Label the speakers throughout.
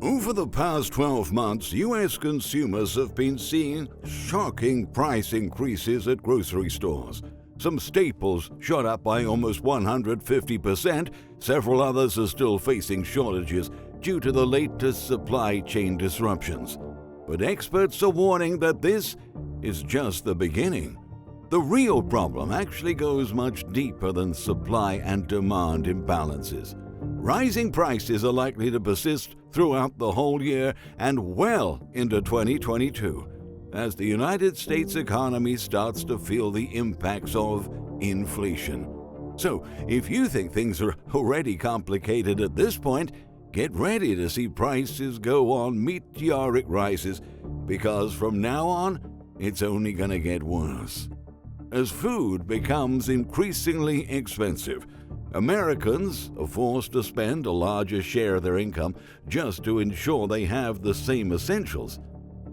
Speaker 1: Over the past 12 months, U.S. consumers have been seeing shocking price increases at grocery stores. Some staples shot up by almost 150%. Several others are still facing shortages due to the latest supply chain disruptions. But experts are warning that this is just the beginning. The real problem actually goes much deeper than supply and demand imbalances. Rising prices are likely to persist throughout the whole year and well into 2022, as the United States economy starts to feel the impacts of inflation. So, if you think things are already complicated at this point, get ready to see prices go on meteoric rises, because from now on, it's only going to get worse. As food becomes increasingly expensive, Americans are forced to spend a larger share of their income just to ensure they have the same essentials.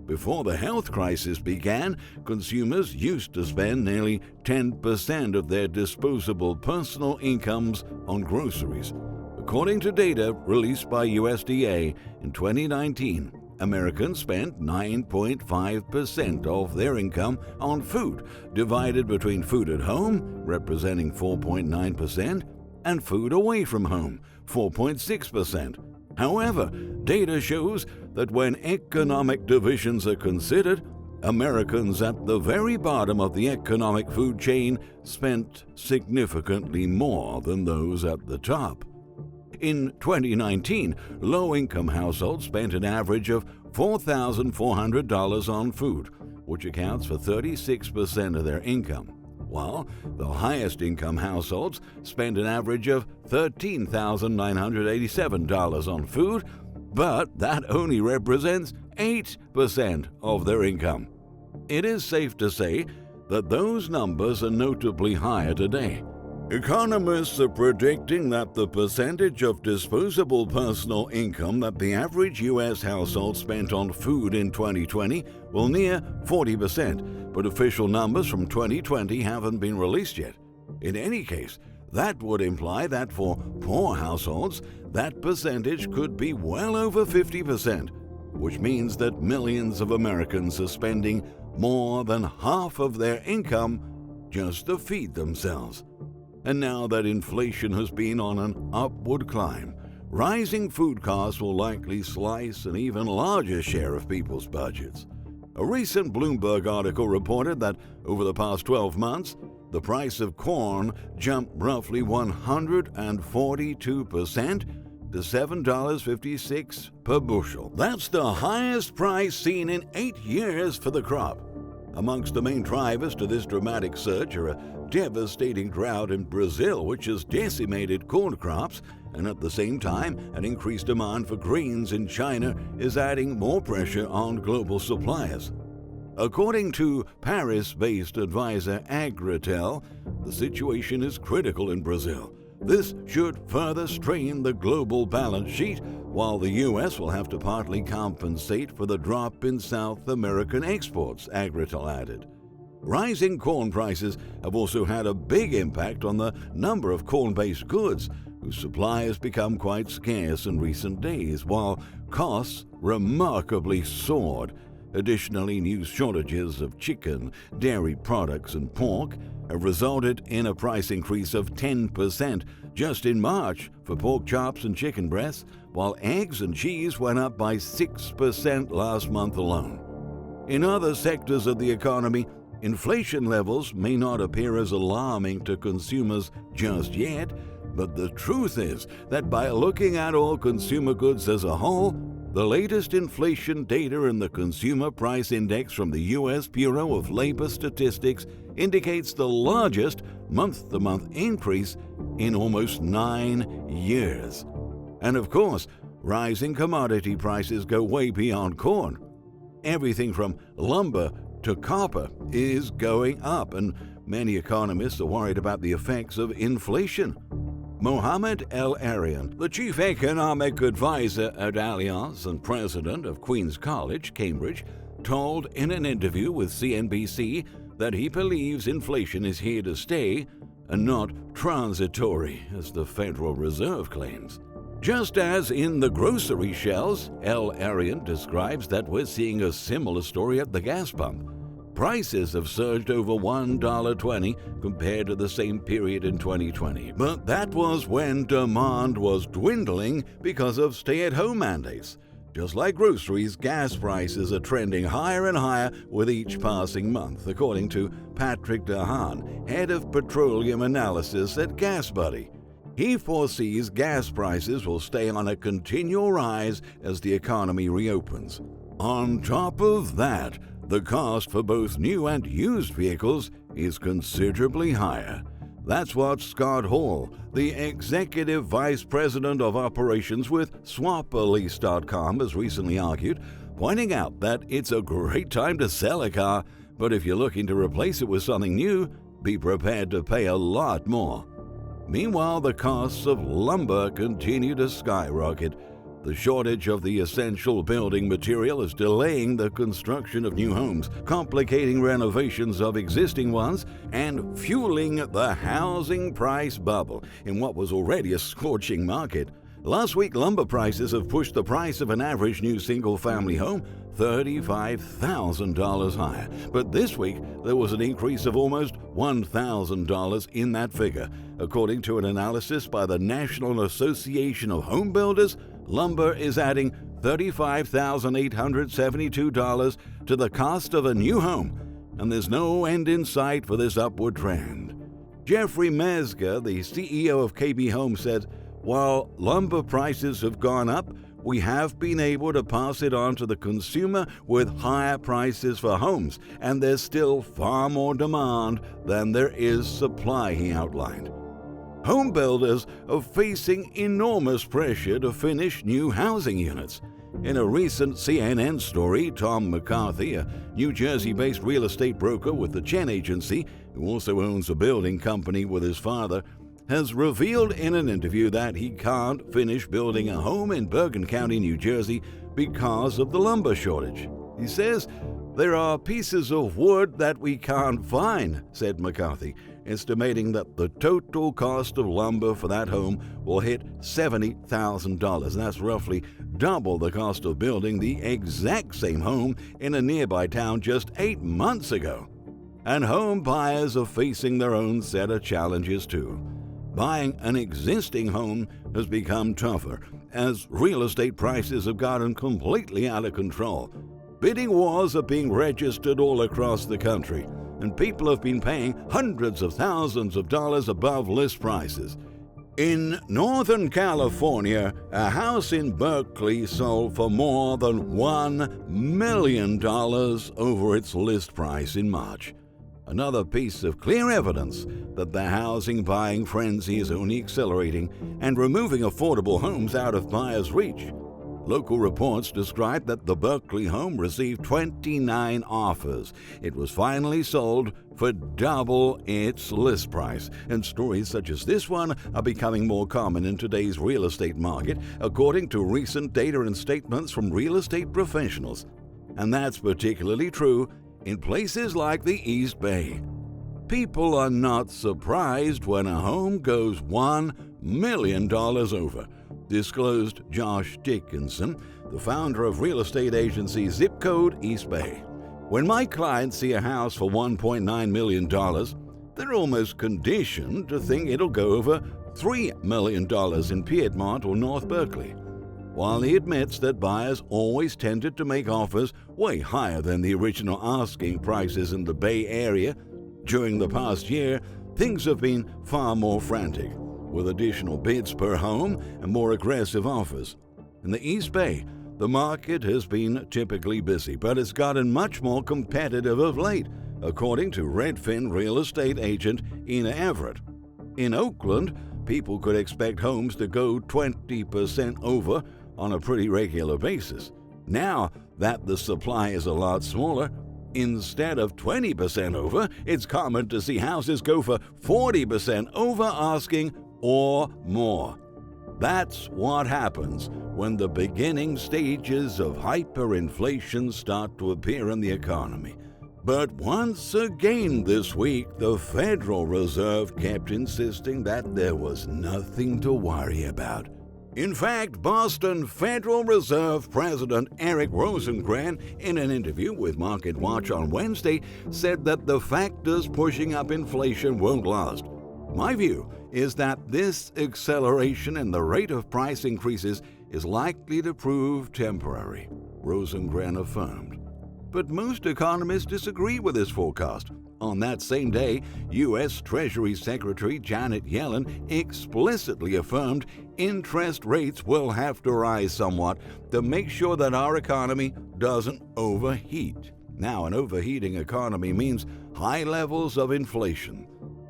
Speaker 1: Before the health crisis began, consumers used to spend nearly 10% of their disposable personal incomes on groceries. According to data released by USDA in 2019, Americans spent 9.5% of their income on food, divided between food at home, representing 4.9%, and food away from home, 4.6%. However, data shows that when economic divisions are considered, Americans at the very bottom of the economic food chain spent significantly more than those at the top. In 2019, low-income households spent an average of $4,400 on food, which accounts for 36% of their income, while the highest-income households spent an average of $13,987 on food, but that only represents 8% of their income. It is safe to say that those numbers are notably higher today. Economists are predicting that the percentage of disposable personal income that the average U.S. household spent on food in 2020 will near 40%, but official numbers from 2020 haven't been released yet. In any case, that would imply that for poor households, that percentage could be well over 50%, which means that millions of Americans are spending more than half of their income just to feed themselves. And now that inflation has been on an upward climb, rising food costs will likely slice an even larger share of people's budgets. A recent Bloomberg article reported that over the past 12 months, the price of corn jumped roughly 142% to $7.56 per bushel. That's the highest price seen in 8 years for the crop. Amongst the main drivers to this dramatic surge are a devastating drought in Brazil, which has decimated corn crops, and at the same time, an increased demand for grains in China is adding more pressure on global suppliers. According to Paris-based advisor Agritel, the situation is critical in Brazil. This should further strain the global balance sheet, while the U.S. will have to partly compensate for the drop in South American exports, Agritel added. Rising corn prices have also had a big impact on the number of corn-based goods, whose supply has become quite scarce in recent days, while costs remarkably soared. Additionally, new shortages of chicken, dairy products, and pork have resulted in a price increase of 10% just in March for pork chops and chicken breasts, while eggs and cheese went up by 6% last month alone. In other sectors of the economy, inflation levels may not appear as alarming to consumers just yet, but the truth is that by looking at all consumer goods as a whole, the latest inflation data in the Consumer Price Index from the U.S. Bureau of Labor Statistics indicates the largest month-to-month increase in almost 9 years. And of course, rising commodity prices go way beyond corn. Everything from lumber to copper is going up, and many economists are worried about the effects of inflation. Mohamed El-Arian, the chief economic advisor at Allianz and president of Queen's College, Cambridge, told in an interview with CNBC that he believes inflation is here to stay and not transitory, as the Federal Reserve claims. Just as in the grocery shelves, L. Arian describes that we're seeing a similar story at the gas pump. Prices have surged over $1.20 compared to the same period in 2020, but that was when demand was dwindling because of stay-at-home mandates. Just like groceries, gas prices are trending higher and higher with each passing month, according to Patrick DeHaan, head of petroleum analysis at GasBuddy. He foresees gas prices will stay on a continual rise as the economy reopens. On top of that, the cost for both new and used vehicles is considerably higher. That's what Scott Hall, the Executive Vice President of Operations with SwapAlease.com, has recently argued, pointing out that it's a great time to sell a car, but if you're looking to replace it with something new, be prepared to pay a lot more. Meanwhile, the costs of lumber continue to skyrocket. The shortage of the essential building material is delaying the construction of new homes, complicating renovations of existing ones, and fueling the housing price bubble in what was already a scorching market. Last week, lumber prices have pushed the price of an average new single-family home $35,000 higher. But this week, there was an increase of almost $1,000 in that figure. According to an analysis by the National Association of Home Builders, lumber is adding $35,872 to the cost of a new home, and there's no end in sight for this upward trend. Jeffrey Mezger, the CEO of KB Home, said, "While lumber prices have gone up, we have been able to pass it on to the consumer with higher prices for homes, and there's still far more demand than there is supply," he outlined. Home builders are facing enormous pressure to finish new housing units. In a recent CNN story, Tom McCarthy, a New Jersey-based real estate broker with the Chen Agency, who also owns a building company with his father, has revealed in an interview that he can't finish building a home in Bergen County, New Jersey, because of the lumber shortage. He says, "There are pieces of wood that we can't find," said McCarthy, estimating that the total cost of lumber for that home will hit $70,000. That's roughly double the cost of building the exact same home in a nearby town just 8 months ago. And home buyers are facing their own set of challenges too. Buying an existing home has become tougher as real estate prices have gotten completely out of control. Bidding wars are being registered all across the country, and people have been paying hundreds of thousands of dollars above list prices. In Northern California, a house in Berkeley sold for more than $1 million over its list price in March. Another piece of clear evidence that the housing buying frenzy is only accelerating and removing affordable homes out of buyers' reach. Local reports describe that the Berkeley home received 29 offers. It was finally sold for double its list price, and stories such as this one are becoming more common in today's real estate market, according to recent data and statements from real estate professionals. And that's particularly true in places like the East Bay. People are not surprised when a home goes $1 million over, disclosed Josh Dickinson, the founder of real estate agency Zip Code East Bay. "When my clients see a house for $1.9 million, they're almost conditioned to think it'll go over $3 million in Piedmont or North Berkeley." While he admits that buyers always tended to make offers way higher than the original asking prices in the Bay Area, during the past year, things have been far more frantic, with additional bids per home and more aggressive offers. In the East Bay, the market has been typically busy, but it's gotten much more competitive of late, according to Redfin real estate agent Ina Everett. In Oakland, people could expect homes to go 20% over on a pretty regular basis. Now that the supply is a lot smaller, instead of 20% over, it's common to see houses go for 40% over asking or more. That's what happens when the beginning stages of hyperinflation start to appear in the economy. But once again this week, the Federal Reserve kept insisting that there was nothing to worry about. In fact, Boston Federal Reserve President Eric Rosengren, in an interview with MarketWatch on Wednesday, said that the factors pushing up inflation won't last. My view is that this acceleration in the rate of price increases is likely to prove temporary, Rosengren affirmed. But most economists disagree with this forecast. On that same day, U.S. Treasury Secretary Janet Yellen explicitly affirmed interest rates will have to rise somewhat to make sure that our economy doesn't overheat. Now, an overheating economy means high levels of inflation.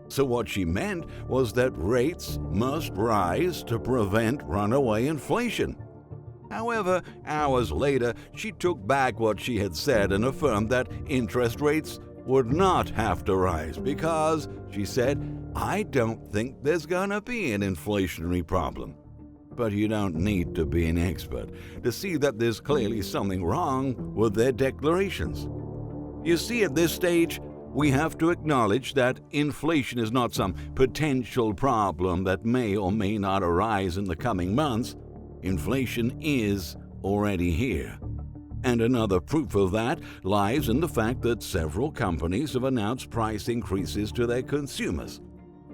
Speaker 1: So what she meant was that rates must rise to prevent runaway inflation. However, hours later, she took back what she had said and affirmed that interest rates would not have to rise because, she said, I don't think there's gonna be an inflationary problem. But you don't need to be an expert to see that there's clearly something wrong with their declarations. You see, at this stage, we have to acknowledge that inflation is not some potential problem that may or may not arise in the coming months. Inflation is already here. And another proof of that lies in the fact that several companies have announced price increases to their consumers.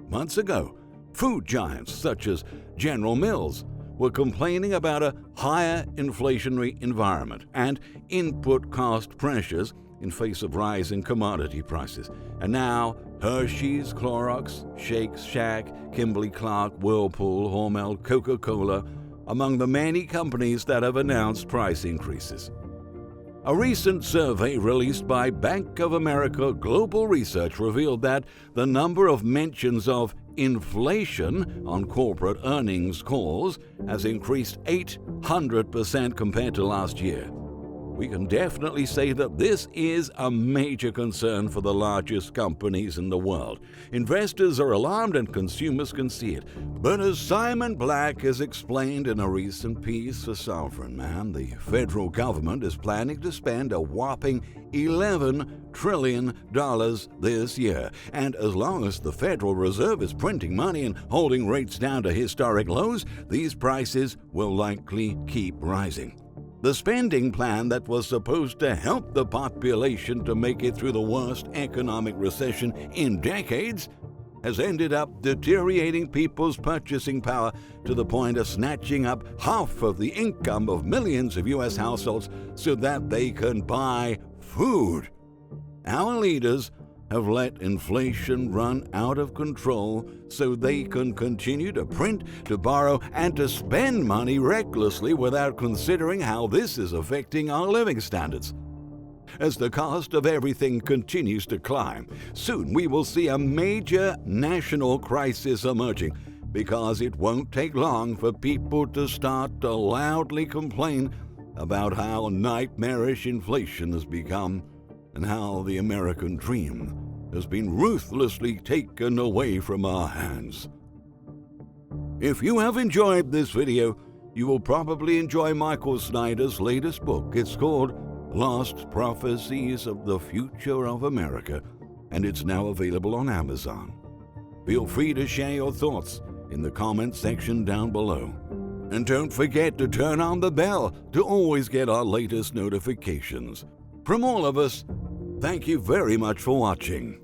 Speaker 1: Months ago, food giants such as General Mills were complaining about a higher inflationary environment and input cost pressures in face of rising commodity prices. And now, Hershey's, Clorox, Shake Shack, Kimberly-Clark, Whirlpool, Hormel, Coca-Cola, among the many companies that have announced price increases. A recent survey released by Bank of America Global Research revealed that the number of mentions of inflation on corporate earnings calls has increased 800% compared to last year. We can definitely say that this is a major concern for the largest companies in the world. Investors are alarmed and consumers can see it. But as Simon Black has explained in a recent piece for Sovereign Man, the federal government is planning to spend a whopping $11 trillion this year. And as long as the Federal Reserve is printing money and holding rates down to historic lows, these prices will likely keep rising. The spending plan that was supposed to help the population to make it through the worst economic recession in decades has ended up deteriorating people's purchasing power to the point of snatching up half of the income of millions of U.S. households so that they can buy food. Our leaders have let inflation run out of control so they can continue to print, to borrow, and to spend money recklessly without considering how this is affecting our living standards. As the cost of everything continues to climb, soon we will see a major national crisis emerging because it won't take long for people to start to loudly complain about how nightmarish inflation has become and how the American dream has been ruthlessly taken away from our hands. If you have enjoyed this video, you will probably enjoy Michael Snyder's latest book. It's called Lost Prophecies of the Future of America, and it's now available on Amazon. Feel free to share your thoughts in the comment section down below. And don't forget to turn on the bell to always get our latest notifications. From all of us, thank you very much for watching.